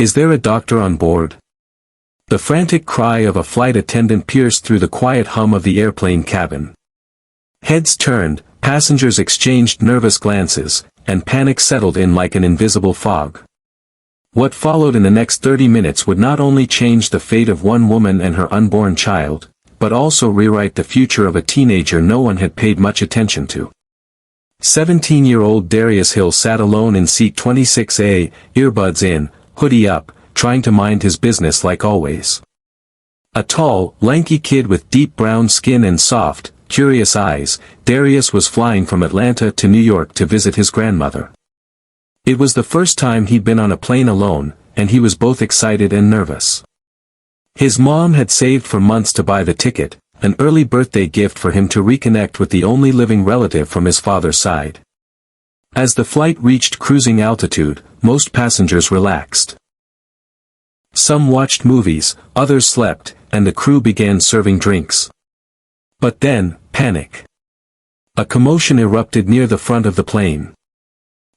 Is there a doctor on board? The frantic cry of a flight attendant pierced through the quiet hum of the airplane cabin. Heads turned, passengers exchanged nervous glances, and panic settled in like an invisible fog. What followed in the next 30 minutes would not only change the fate of one woman and her unborn child, but also rewrite the future of a teenager no one had paid much attention to. 17-year-old Darius Hill sat alone in seat 26A, earbuds in, hoodie up, trying to mind his business like always. A tall, lanky kid with deep brown skin and soft, curious eyes, Darius was flying from Atlanta to New York to visit his grandmother. It was the first time he'd been on a plane alone, and he was both excited and nervous. His mom had saved for months to buy the ticket, an early birthday gift for him to reconnect with the only living relative from his father's side. As the flight reached cruising altitude, most passengers relaxed. Some watched movies, others slept, and the crew began serving drinks. But then, panic. A commotion erupted near the front of the plane.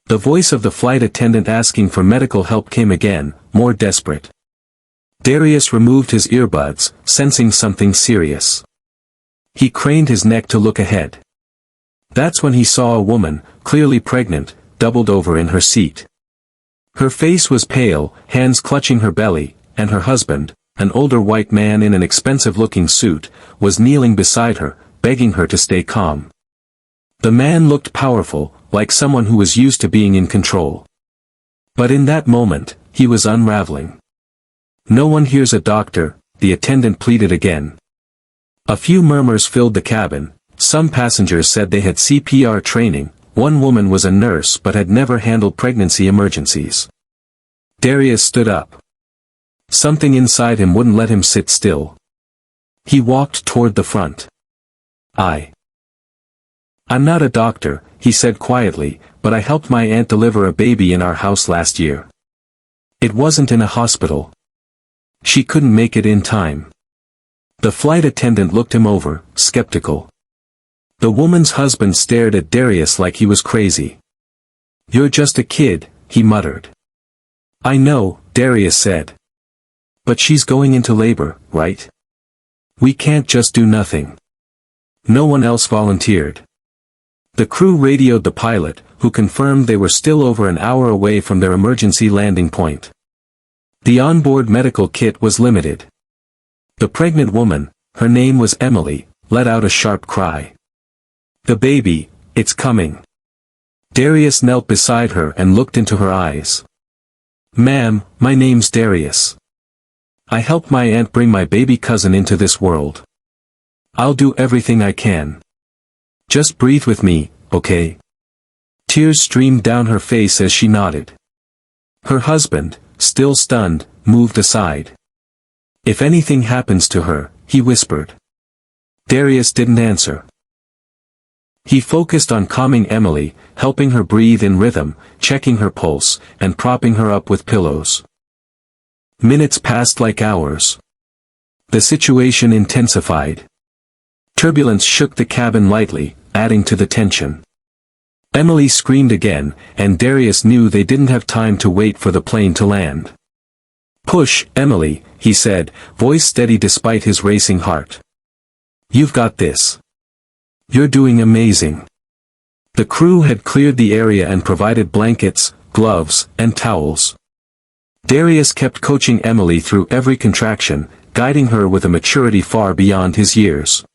The voice of the flight attendant asking for medical help came again, more desperate. Darius removed his earbuds, sensing something serious. He craned his neck to look ahead. That's when he saw a woman, clearly pregnant, doubled over in her seat. Her face was pale, hands clutching her belly, and her husband, an older white man in an expensive-looking suit, was kneeling beside her, begging her to stay calm. The man looked powerful, like someone who was used to being in control. But in that moment, he was unraveling. "No one here's a doctor," the attendant pleaded again. A few murmurs filled the cabin. Some passengers said they had CPR training, one woman was a nurse but had never handled pregnancy emergencies. Darius stood up. Something inside him wouldn't let him sit still. He walked toward the front. I'm not a doctor," he said quietly, "but I helped my aunt deliver a baby in our house last year. It wasn't in a hospital. She couldn't make it in time." The flight attendant looked him over, skeptical. The woman's husband stared at Darius like he was crazy. "You're just a kid," he muttered. "I know," Darius said. "But she's going into labor, right? We can't just do nothing." No one else volunteered. The crew radioed the pilot, who confirmed they were still over an hour away from their emergency landing point. The onboard medical kit was limited. The pregnant woman, her name was Emily, let out a sharp cry. "The baby, it's coming." Darius knelt beside her and looked into her eyes. "Ma'am, my name's Darius. I helped my aunt bring my baby cousin into this world. I'll do everything I can. Just breathe with me, okay?" Tears streamed down her face as she nodded. Her husband, still stunned, moved aside. "If anything happens to her," he whispered. Darius didn't answer. He focused on calming Emily, helping her breathe in rhythm, checking her pulse, and propping her up with pillows. Minutes passed like hours. The situation intensified. Turbulence shook the cabin lightly, adding to the tension. Emily screamed again, and Darius knew they didn't have time to wait for the plane to land. "Push, Emily," he said, voice steady despite his racing heart. "You've got this. You're doing amazing." The crew had cleared the area and provided blankets, gloves, and towels. Darius kept coaching Emily through every contraction, guiding her with a maturity far beyond his years.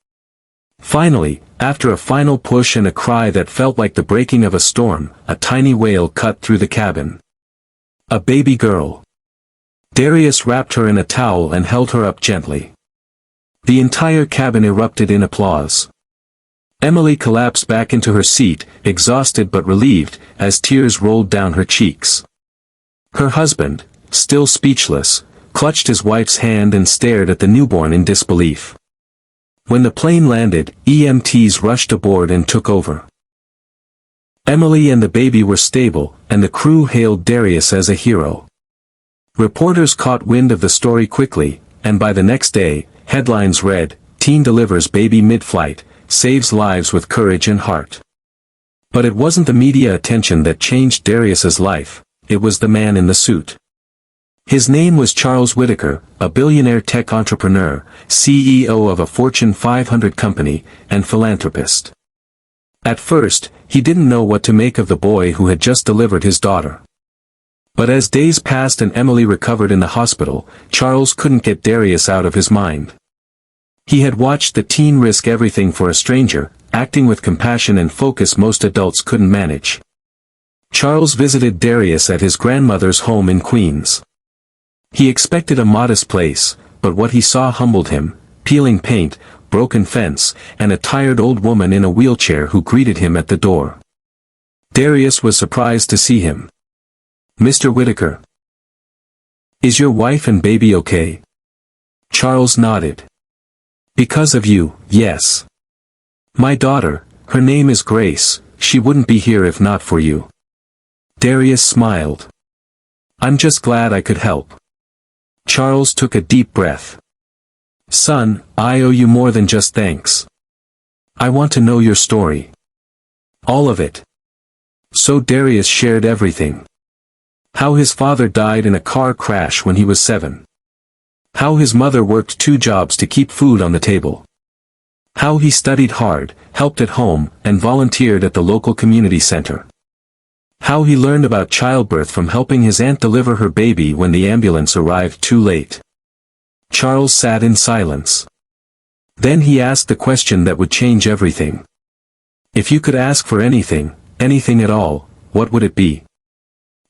Finally, after a final push and a cry that felt like the breaking of a storm, a tiny wail cut through the cabin. A baby girl. Darius wrapped her in a towel and held her up gently. The entire cabin erupted in applause. Emily collapsed back into her seat, exhausted but relieved, as tears rolled down her cheeks. Her husband, still speechless, clutched his wife's hand and stared at the newborn in disbelief. When the plane landed, EMTs rushed aboard and took over. Emily and the baby were stable, and the crew hailed Darius as a hero. Reporters caught wind of the story quickly, and by the next day, headlines read, "Teen delivers baby mid-flight, saves lives with courage and heart." But it wasn't the media attention that changed Darius's life, it was the man in the suit. His name was Charles Whitaker, a billionaire tech entrepreneur, CEO of a Fortune 500 company, and philanthropist. At first, he didn't know what to make of the boy who had just delivered his daughter. But as days passed and Emily recovered in the hospital, Charles couldn't get Darius out of his mind. He had watched the teen risk everything for a stranger, acting with compassion and focus most adults couldn't manage. Charles visited Darius at his grandmother's home in Queens. He expected a modest place, but what he saw humbled him: peeling paint, broken fence, and a tired old woman in a wheelchair who greeted him at the door. Darius was surprised to see him. "Mr. Whitaker. Is your wife and baby okay?" Charles nodded. "Because of you, yes. My daughter, her name is Grace, she wouldn't be here if not for you." Darius smiled. "I'm just glad I could help." Charles took a deep breath. "Son, I owe you more than just thanks. I want to know your story. All of it." So Darius shared everything. How his father died in a car crash when he was 7. How his mother worked 2 jobs to keep food on the table. How he studied hard, helped at home, and volunteered at the local community center. How he learned about childbirth from helping his aunt deliver her baby when the ambulance arrived too late. Charles sat in silence. Then he asked the question that would change everything. "If you could ask for anything, anything at all, what would it be?"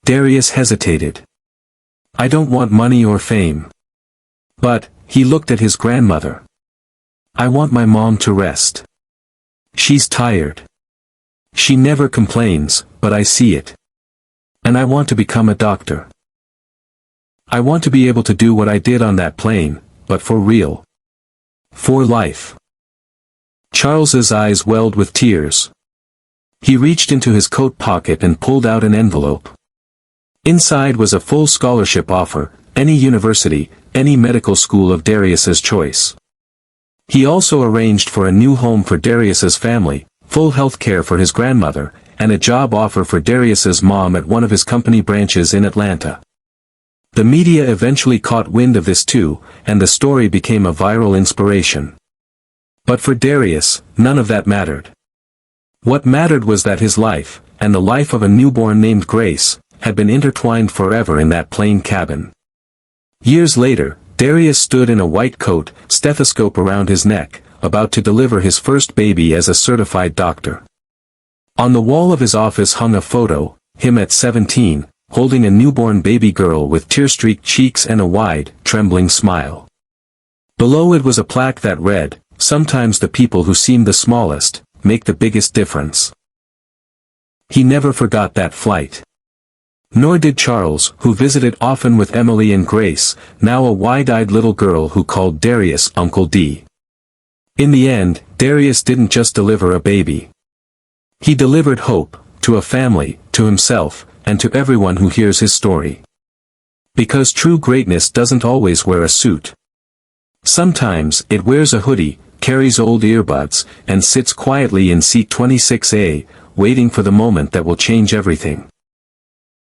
Darius hesitated. "I don't want money or fame. But," he looked at his grandmother, "I want my mom to rest. She's tired. She never complains, but I see it. And I want to become a doctor. I want to be able to do what I did on that plane, but for real. For life." Charles's eyes welled with tears. He reached into his coat pocket and pulled out an envelope. Inside was a full scholarship offer, any university, any medical school of Darius's choice. He also arranged for a new home for Darius's family, full health care for his grandmother, and a job offer for Darius's mom at one of his company branches in Atlanta. The media eventually caught wind of this too, and the story became a viral inspiration. But for Darius, none of that mattered. What mattered was that his life, and the life of a newborn named Grace, had been intertwined forever in that plane cabin. Years later, Darius stood in a white coat, stethoscope around his neck, about to deliver his first baby as a certified doctor. On the wall of his office hung a photo, him at 17, holding a newborn baby girl with tear-streaked cheeks and a wide, trembling smile. Below it was a plaque that read, "Sometimes the people who seem the smallest, make the biggest difference." He never forgot that flight. Nor did Charles, who visited often with Emily and Grace, now a wide-eyed little girl who called Darius Uncle D. In the end, Darius didn't just deliver a baby. He delivered hope, to a family, to himself, and to everyone who hears his story. Because true greatness doesn't always wear a suit. Sometimes, it wears a hoodie, carries old earbuds, and sits quietly in seat 26A, waiting for the moment that will change everything.